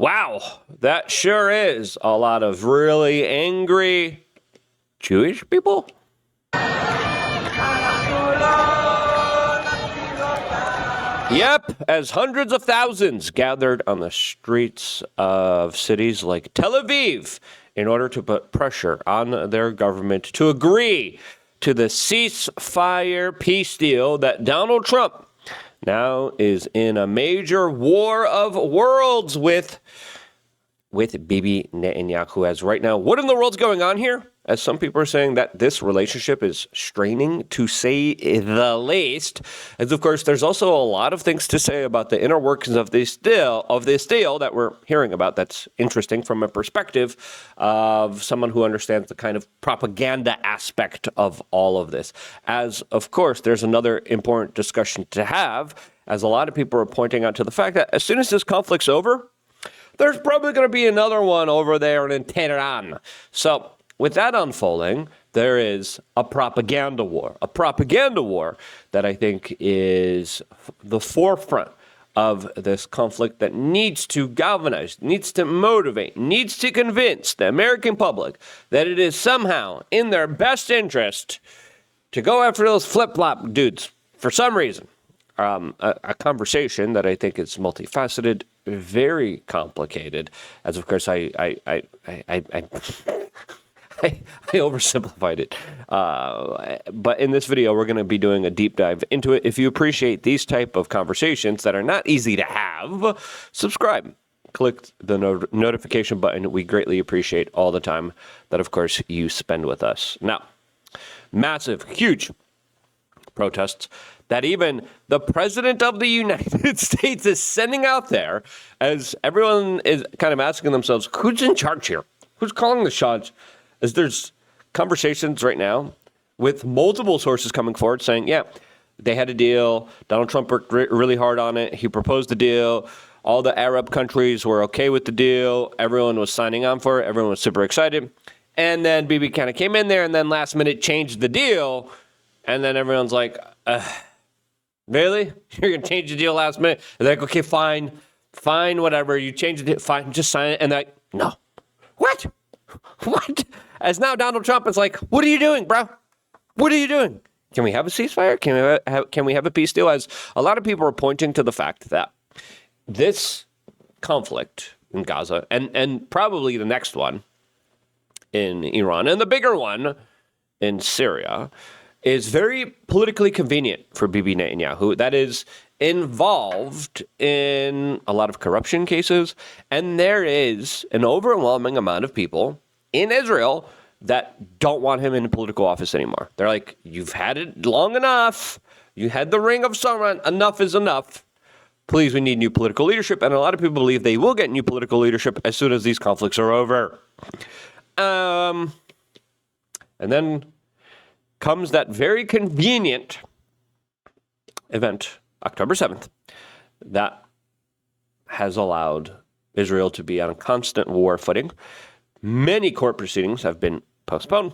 Wow, that sure is a lot of really angry Jewish people. Yep, as hundreds of thousands gathered on the streets of cities like Tel Aviv in order to put pressure on their government to agree to the ceasefire peace deal that Donald Trump now is in a major war of worlds with Bibi Netanyahu. As right now, what in the world's going on here? As some people are saying that this relationship is straining, to say the least. As of course, there's also a lot of things to say about the inner workings of this deal that we're hearing about. That's interesting from a perspective of someone who understands the kind of propaganda aspect of all of this. As of course, there's another important discussion to have, as a lot of people are pointing out to the fact that as soon as this conflict's over, there's probably going to be another one over there in Tehran. So with that unfolding, there is a propaganda war that I think is the forefront of this conflict that needs to galvanize, needs to motivate, needs to convince the American public that it is somehow in their best interest to go after those flip-flop dudes for some reason. A conversation that I think is multifaceted, very complicated, as of course I oversimplified it. But in this video, we're going to be doing a deep dive into it. If you appreciate these type of conversations that are not easy to have, subscribe. Click the notification button. We greatly appreciate all the time that, of course, you spend with us. Now, massive, huge protests that even the president of the United States is sending out there, as everyone is kind of asking themselves, who's in charge here? Who's calling the shots? As there's conversations right now with multiple sources coming forward saying, yeah, they had a deal. Donald Trump worked really hard on it. He proposed the deal. All the Arab countries were okay with the deal. Everyone was signing on for it. Everyone was super excited. And then Bibi kind of came in there and then last minute changed the deal. And then everyone's like, really? You're going to change the deal last minute? And they're like, okay, fine, whatever. You change the deal, fine, just sign it. And they're like, no. What? As now Donald Trump is like, what are you doing, bro? What are you doing? Can we have a ceasefire? Can we have a peace deal? As a lot of people are pointing to the fact that this conflict in Gaza, and probably the next one in Iran, and the bigger one in Syria, is very politically convenient for Bibi Netanyahu. That is involved in a lot of corruption cases. And there is an overwhelming amount of people in Israel that don't want him in political office anymore. They're like, you've had it long enough. You had the ring of Sauron. Enough is enough. Please, we need new political leadership. And a lot of people believe they will get new political leadership as soon as these conflicts are over. And then comes that very convenient event, October 7th, that has allowed Israel to be on a constant war footing. Many court proceedings have been postponed.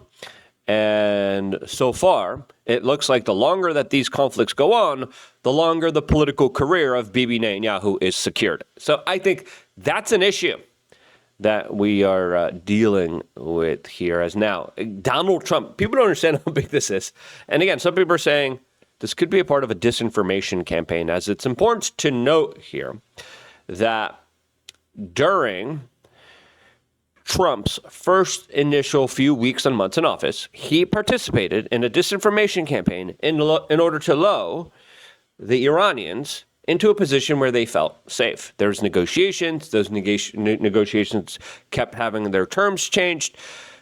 And so far, it looks like the longer that these conflicts go on, the longer the political career of Bibi Netanyahu is secured. So I think that's an issue that we are dealing with here. As now, Donald Trump, people don't understand how big this is. And again, some people are saying this could be a part of a disinformation campaign, as it's important to note here that during Trump's first initial few weeks and months in office, he participated in a disinformation campaign in order to lull the Iranians into a position where they felt safe. There's negotiations. Those negotiations kept having their terms changed.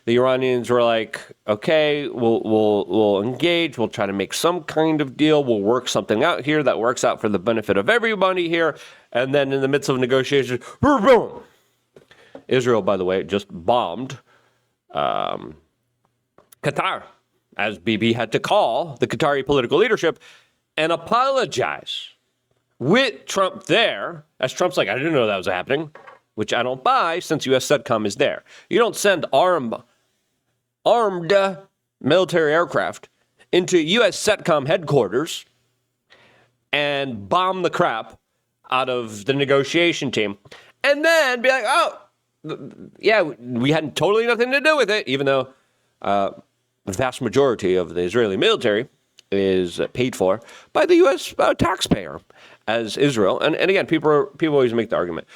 The Iranians were like, okay, we'll engage. We'll try to make some kind of deal. We'll work something out here that works out for the benefit of everybody here. And then in the midst of negotiations, boom. Israel, by the way, just bombed Qatar, as Bibi had to call the Qatari political leadership and apologize with Trump there, as Trump's like, I didn't know that was happening, which I don't buy since U.S. CENTCOM is there. You don't send armed military aircraft into U.S. CENTCOM headquarters and bomb the crap out of the negotiation team and then be like, oh, yeah, we had totally nothing to do with it, even though the vast majority of the Israeli military is paid for by the U.S. Taxpayer as Israel. And again, people always make the argument,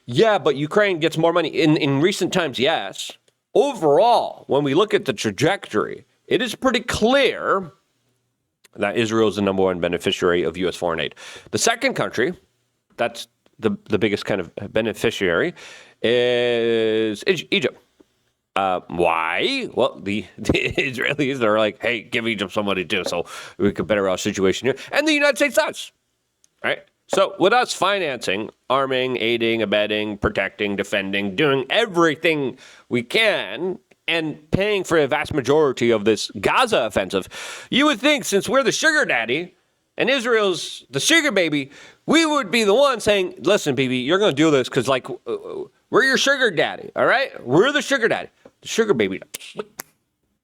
yeah, but Ukraine gets more money. In recent times, yes. Overall, when we look at the trajectory, it is pretty clear that Israel is the number one beneficiary of U.S. foreign aid. The second country, that's the biggest kind of beneficiary, is Egypt. Why? Well, the Israelis are like, hey, give Egypt some money too, so we could better our situation here. And the United States does, right? So with us financing, arming, aiding, abetting, protecting, defending, doing everything we can, and paying for a vast majority of this Gaza offensive, you would think since we're the sugar daddy and Israel's the sugar baby, we would be the one saying, listen, Bibi, you're going to do this because, like, we're your sugar daddy, all right? We're the sugar daddy. The sugar baby.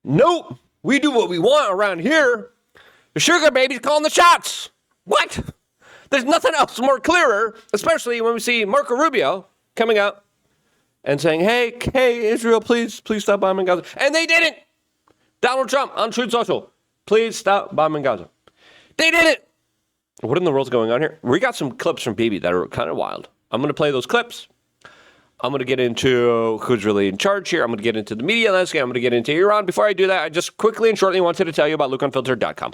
Nope. We do what we want around here. The sugar baby's calling the shots. What? There's nothing else more clearer, especially when we see Marco Rubio coming out and saying, hey, Israel, please stop bombing Gaza. And they didn't. Donald Trump on Truth Social, please stop bombing Gaza. They didn't. What in the world's going on here? We got some clips from Bibi that are kind of wild. I'm going to play those clips. I'm going to get into who's really in charge here. I'm going to get into the media landscape. I'm going to get into Iran. Before I do that, I just quickly and shortly wanted to tell you about LukeUnfiltered.com.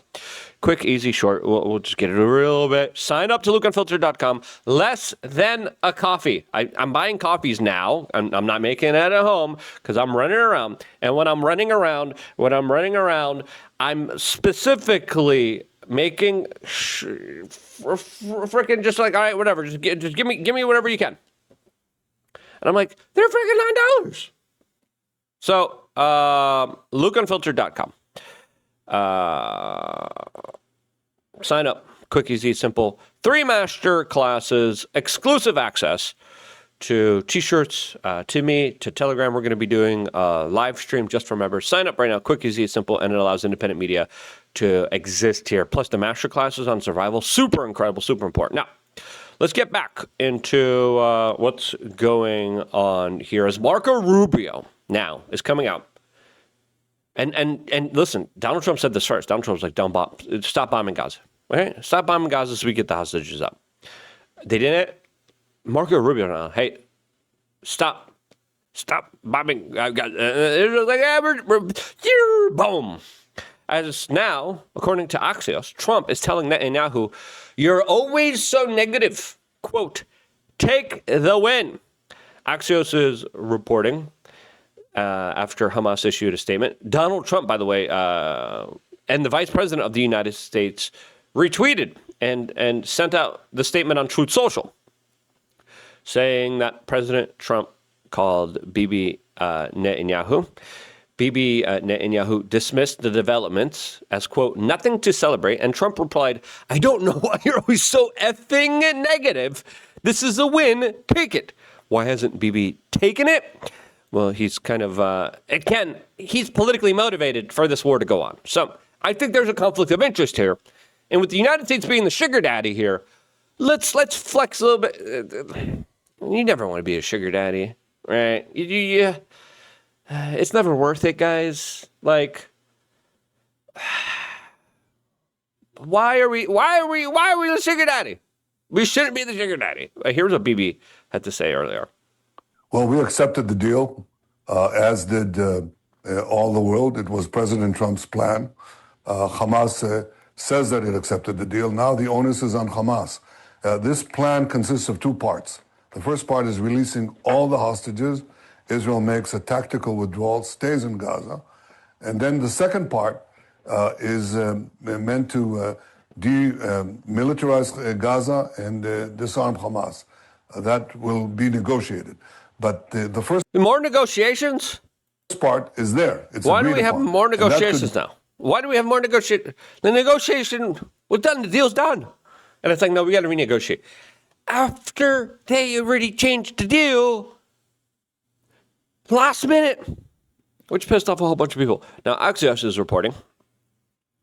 Quick, easy, short. We'll just get it a little bit. Sign up to LukeUnfiltered.com. Less than a coffee. I'm buying coffees now. I'm not making it at home because I'm running around. And when I'm running around, I'm specifically making freaking just like, all right, whatever. Just give me whatever you can. And I'm like, they're freaking $9. So, LukeUnfiltered.com. Sign up. Quick, easy, simple. 3 master classes, exclusive access to T-shirts, to me, to Telegram. We're going to be doing a live stream just for members. Sign up right now. Quick, easy, simple, and it allows independent media to exist here. Plus the master classes on survival. Super incredible, super important. Now, let's get back into what's going on here. As Marco Rubio now is coming out. And listen, Donald Trump said this first. Donald Trump was like, stop bombing Gaza. Okay? Stop bombing Gaza so we get the hostages up. They didn't. Marco Rubio now, hey, stop bombing Gaza. Like, boom. As now, according to Axios, Trump is telling Netanyahu, you're always so negative. Quote, take the win. Axios is reporting after Hamas issued a statement. Donald Trump, by the way, and the vice president of the United States retweeted and sent out the statement on Truth Social saying that President Trump called Bibi Netanyahu. Bibi Netanyahu dismissed the developments as, quote, nothing to celebrate. And Trump replied, I don't know why you're always so effing negative. This is a win. Take it. Why hasn't Bibi taken it? Well, he's kind of, again, he's politically motivated for this war to go on. So I think there's a conflict of interest here. And with the United States being the sugar daddy here, let's flex a little bit. You never want to be a sugar daddy, right? It's never worth it, guys. Like, why are we the sugar daddy? We shouldn't be the sugar daddy. Here's what Bibi had to say earlier. Well, we accepted the deal, as did all the world. It was President Trump's plan. Hamas says that it accepted the deal. Now the onus is on Hamas. This plan consists of 2 parts. The first part is releasing all the hostages. Israel makes a tactical withdrawal, stays in Gaza. And then the second part is meant to demilitarize Gaza and disarm Hamas. That will be negotiated. But the first more negotiations part is there. It's Why do we have more negotiations now? Why do we have more negotiation? The negotiation was done. The deal's done. And it's like, no, we got to renegotiate. After they already changed the deal last minute, which pissed off a whole bunch of people. Now, Axios is reporting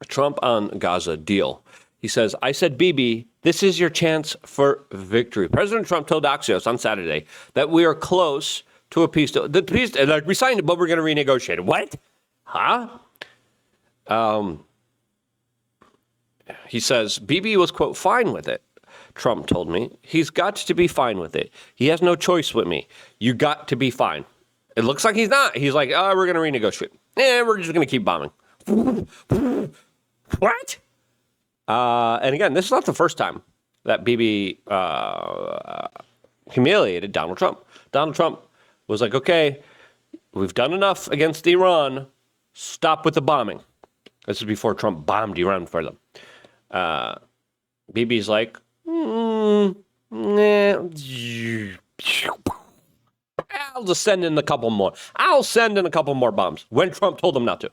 Trump on Gaza deal. He says, I said, Bibi, this is your chance for victory. President Trump told Axios on Saturday that we are close to a peace deal. The peace, like, we signed it, but we're going to renegotiate it. What? Huh? He says, Bibi was, quote, fine with it. Trump told me. He's got to be fine with it. He has no choice with me. You got to be fine. It looks like he's not. He's like, oh, we're going to renegotiate. We're just going to keep bombing. What? And again, this is not the first time that Bibi humiliated Donald Trump. Donald Trump was like, okay, we've done enough against Iran. Stop with the bombing. This is before Trump bombed Iran for them. Bibi's like, I'll just send in a couple more. I'll send in a couple more bombs when Trump told him not to.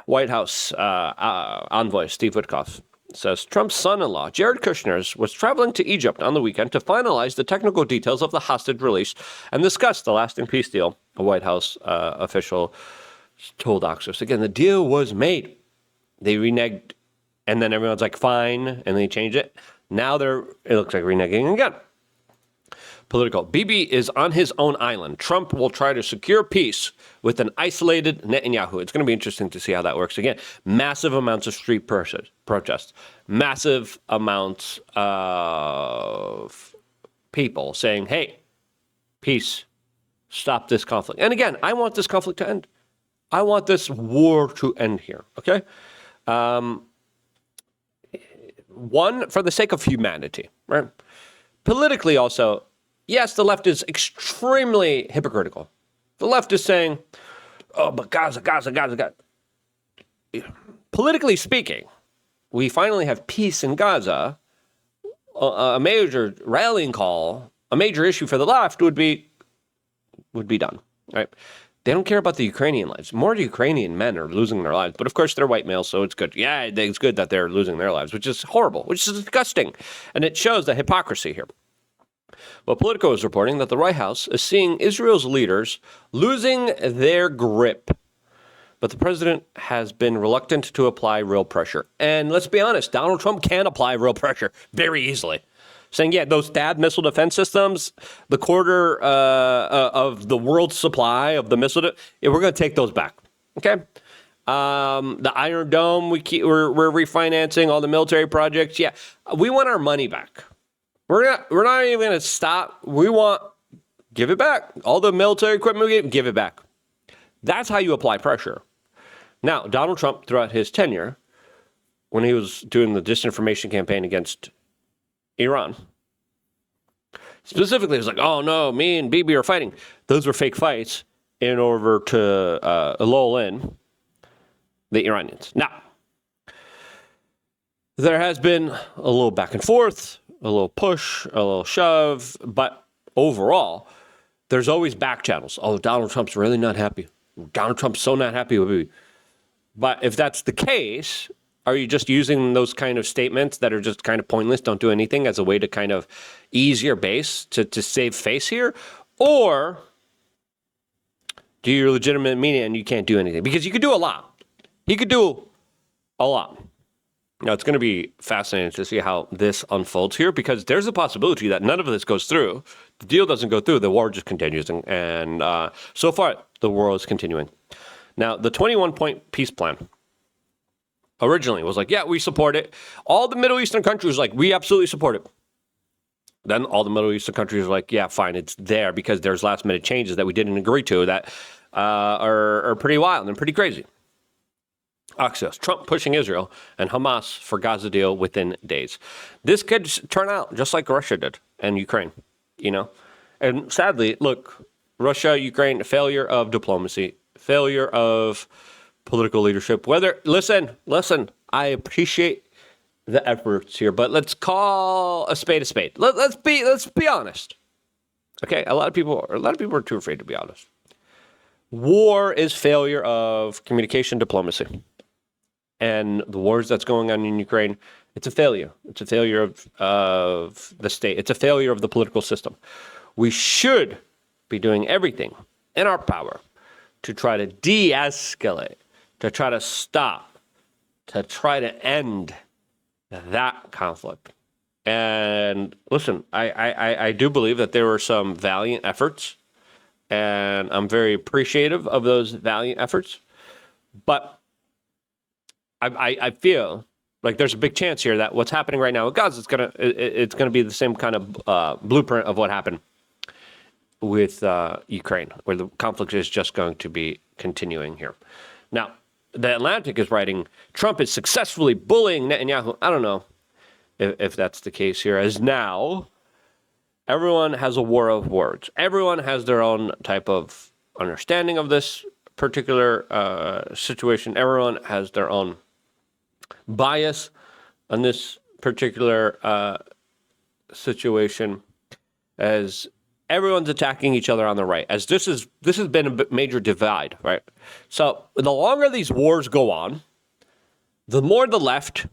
White House envoy Steve Witkoff says Trump's son-in-law, Jared Kushner, was traveling to Egypt on the weekend to finalize the technical details of the hostage release and discuss the lasting peace deal. A White House official told Axios. Again, the deal was made. They reneged, and then everyone's like, fine, and they changed it. Now it looks like reneging again. Political. Bibi is on his own island. Trump will try to secure peace with an isolated Netanyahu. It's going to be interesting to see how that works. Again, massive amounts of street protests, massive amounts of people saying, hey, peace, stop this conflict. And again, I want this conflict to end. I want this war to end here, okay? One, for the sake of humanity, right? Politically also, yes, the left is extremely hypocritical. The left is saying, oh, but Gaza. Politically speaking, we finally have peace in Gaza. A major rallying call, a major issue for the left would be done, right? They don't care about the Ukrainian lives. More Ukrainian men are losing their lives. But of course, they're white males, so it's good. Yeah, it's good that they're losing their lives, which is horrible, which is disgusting. And it shows the hypocrisy here. Well, Politico is reporting that the White House is seeing Israel's leaders losing their grip. But the president has been reluctant to apply real pressure. And let's be honest, Donald Trump can apply real pressure very easily. Saying, yeah, those THAAD missile defense systems, the quarter of the world's supply of the missile, we're going to take those back. Okay? The Iron Dome, we're refinancing all the military projects. Yeah, we want our money back. We're not even going to stop. Give it back. All the military equipment, give it back. That's how you apply pressure. Now, Donald Trump, throughout his tenure, when he was doing the disinformation campaign against Iran, specifically, he was like, oh no, me and Bibi are fighting. Those were fake fights in order to lull in the Iranians. Now, there has been a little back and forth, a little push, a little shove, but overall, there's always back channels. Oh, Donald Trump's really not happy. Donald Trump's so not happy with me. But if that's the case, are you just using those kind of statements that are just kind of pointless, don't do anything, as a way to kind of ease your base to save face here? Or do you legitimate mean it and you can't do anything? Because you could do a lot. He could do a lot. Now, it's going to be fascinating to see how this unfolds here, because there's a possibility that none of this goes through. The deal doesn't go through. The war just continues. And so far, the war is continuing. Now, the 21-point peace plan originally was like, yeah, we support it. All the Middle Eastern countries were like, we absolutely support it. Then all the Middle Eastern countries were like, yeah, fine, it's there because there's last-minute changes that we didn't agree to that are pretty wild and pretty crazy. Axios, Trump pushing Israel and Hamas for Gaza deal within days. This could turn out just like Russia did and Ukraine, you know. And sadly, look, Russia, Ukraine, failure of diplomacy, failure of political leadership. Listen, I appreciate the efforts here, but let's call a spade a spade. Let's be honest. Okay, a lot of people are too afraid to be honest. War is failure of communication diplomacy. And the wars that's going on in Ukraine, it's a failure. It's a failure of the state. It's a failure of the political system. We should be doing everything in our power to try to de-escalate, to try to stop to try to end that conflict. And listen, I do believe that there were some valiant efforts, and I'm very appreciative of those valiant efforts. But I feel like there's a big chance here that what's happening right now with Gaza it's gonna be the same kind of blueprint of what happened with Ukraine, where the conflict is just going to be continuing here. Now, The Atlantic is writing, Trump is successfully bullying Netanyahu. I don't know if that's the case here, as now everyone has a war of words. Everyone has their own type of understanding of this particular situation. Everyone has their own bias on this particular situation, as everyone's attacking each other on the right, as this has been a major divide, right? So the longer these wars go on, the more the left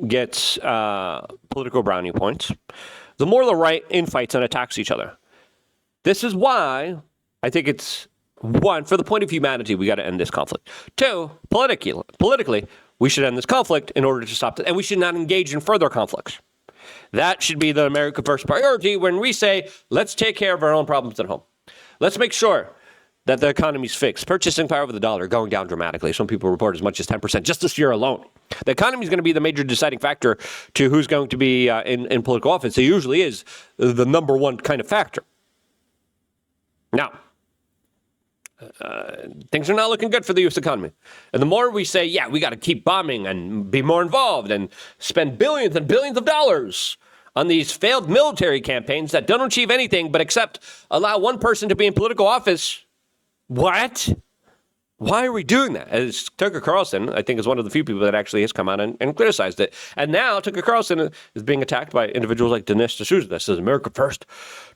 gets political brownie points, the more the right infights and attacks each other. This is why I think it's, one, for the point of humanity, we got to end this conflict. Two, politically, we should end this conflict in order to stop it, and we should not engage in further conflicts. That should be the America First priority when we say, let's take care of our own problems at home. Let's make sure that the economy's fixed. Purchasing power of the dollar going down dramatically. Some people report as much as 10% just this year alone. The economy is going to be the major deciding factor to who's going to be in political office. It usually is the number one kind of factor. Now, things are not looking good for the U.S. economy. And the more we say, yeah, we got to keep bombing and be more involved and spend billions and billions of dollars on these failed military campaigns that don't achieve anything but except allow one person to be in political office. What? Why are we doing that? As Tucker Carlson, I think, is one of the few people that actually has come out and criticized it. And now Tucker Carlson is being attacked by individuals like Dinesh D'Souza that says America first.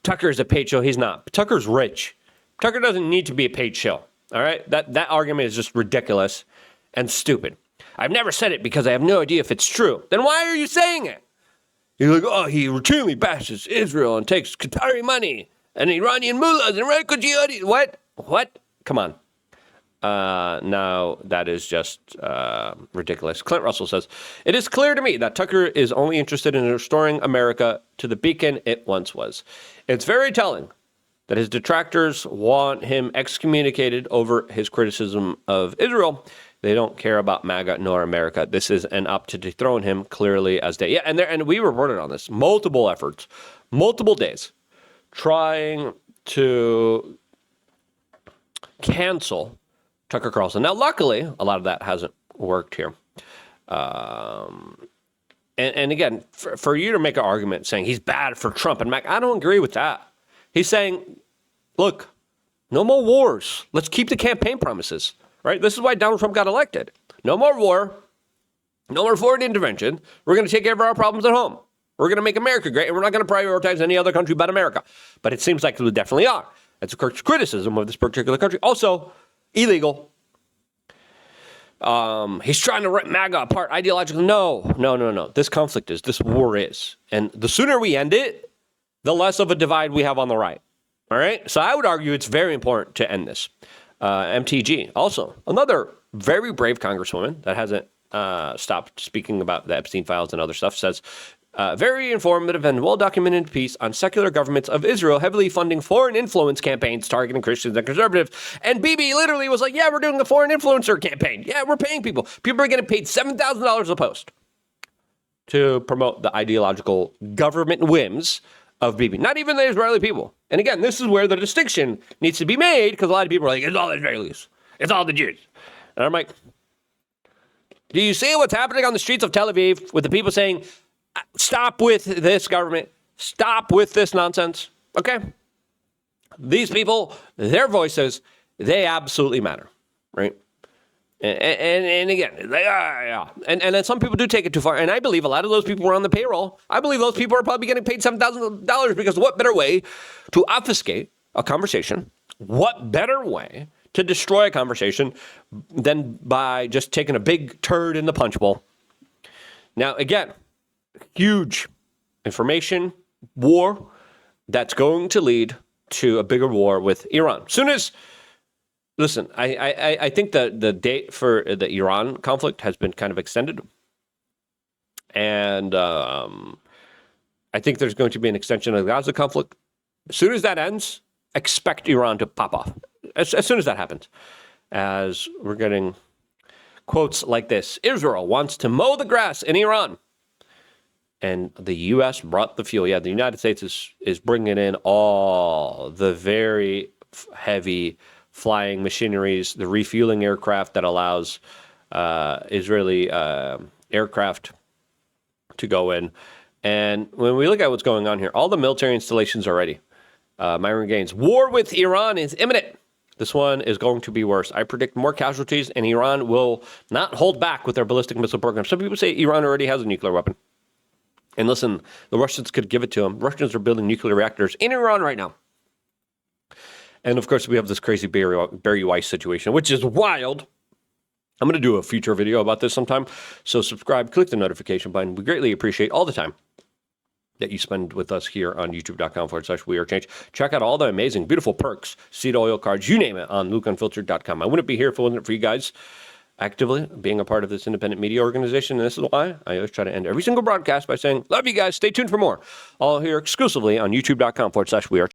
Tucker is a paid show. He's not. Tucker's rich. Tucker doesn't need to be a paid shill, all right? That argument is just ridiculous and stupid. I've never said it because I have no idea if it's true. Then why are you saying it? You're like, oh, he routinely bashes Israel and takes Qatari money and Iranian mullahs and radical jihadis. What? Come on. No, that is just ridiculous. Clint Russell says, it is clear to me that Tucker is only interested in restoring America to the beacon it once was. It's very telling that his detractors want him excommunicated over his criticism of Israel. They don't care about MAGA nor America. This is an up to dethrone him clearly as day. Yeah, and we reported on this. Multiple efforts, multiple days, trying to cancel Tucker Carlson. Now, luckily, a lot of that hasn't worked here. And again, for you to make an argument saying he's bad for Trump and MAGA, I don't agree with that. He's saying, look, no more wars. Let's keep the campaign promises, right? This is why Donald Trump got elected. No more war. No more foreign intervention. We're going to take care of our problems at home. We're going to make America great, and we're not going to prioritize any other country but America. But it seems like we definitely are. That's a criticism of this particular country. Also, illegal. He's trying to rip MAGA apart ideologically. No. This war is. And the sooner we end it, the less of a divide we have on the right. All right? So I would argue it's very important to end this. MTG, also, another very brave congresswoman that hasn't stopped speaking about the Epstein files and other stuff, says, very informative and well-documented piece on secular governments of Israel heavily funding foreign influence campaigns targeting Christians and conservatives. And Bibi literally was like, yeah, we're doing a foreign influencer campaign. Yeah, we're paying people. People are getting paid $7,000 a post to promote the ideological government whims of Bibi, not even the Israeli people. And again, this is where the distinction needs to be made, because a lot of people are like, it's all Israelis. It's all the Jews. And I'm like, do you see what's happening on the streets of Tel Aviv with the people saying, stop with this government, stop with this nonsense? Okay? These people, their voices, they absolutely matter, right? And again, and then some people do take it too far. And I believe a lot of those people were on the payroll. I believe those people are probably getting paid $7,000 because what better way to obfuscate a conversation? What better way to destroy a conversation than by just taking a big turd in the punch bowl? Now, again, huge information war that's going to lead to a bigger war with Iran. Soon as Listen, I think the date for the Iran conflict has been kind of extended. And I think there's going to be an extension of the Gaza conflict. As soon as that ends, expect Iran to pop off. As soon as that happens. As we're getting quotes like this: Israel wants to mow the grass in Iran. And the U.S. brought the fuel. Yeah, the United States is bringing in all the very heavy flying machineries, the refueling aircraft that allows Israeli aircraft to go in. And when we look at what's going on here, all the military installations are ready. Myron Gaines, war with Iran is imminent. This one is going to be worse. I predict more casualties, and Iran will not hold back with their ballistic missile program. Some people say Iran already has a nuclear weapon. And listen, the Russians could give it to them. Russians are building nuclear reactors in Iran right now. And of course, we have this crazy Barry Weiss situation, which is wild. I'm going to do a future video about this sometime. So subscribe, click the notification button. We greatly appreciate all the time that you spend with us here on youtube.com/wearechange. Check out all the amazing, beautiful perks, seed oil cards, you name it, on lukeunfiltered.com. I wouldn't be here if it wasn't for you guys actively being a part of this independent media organization. And this is why I always try to end every single broadcast by saying, love you guys. Stay tuned for more. All here exclusively on youtube.com/wearechange.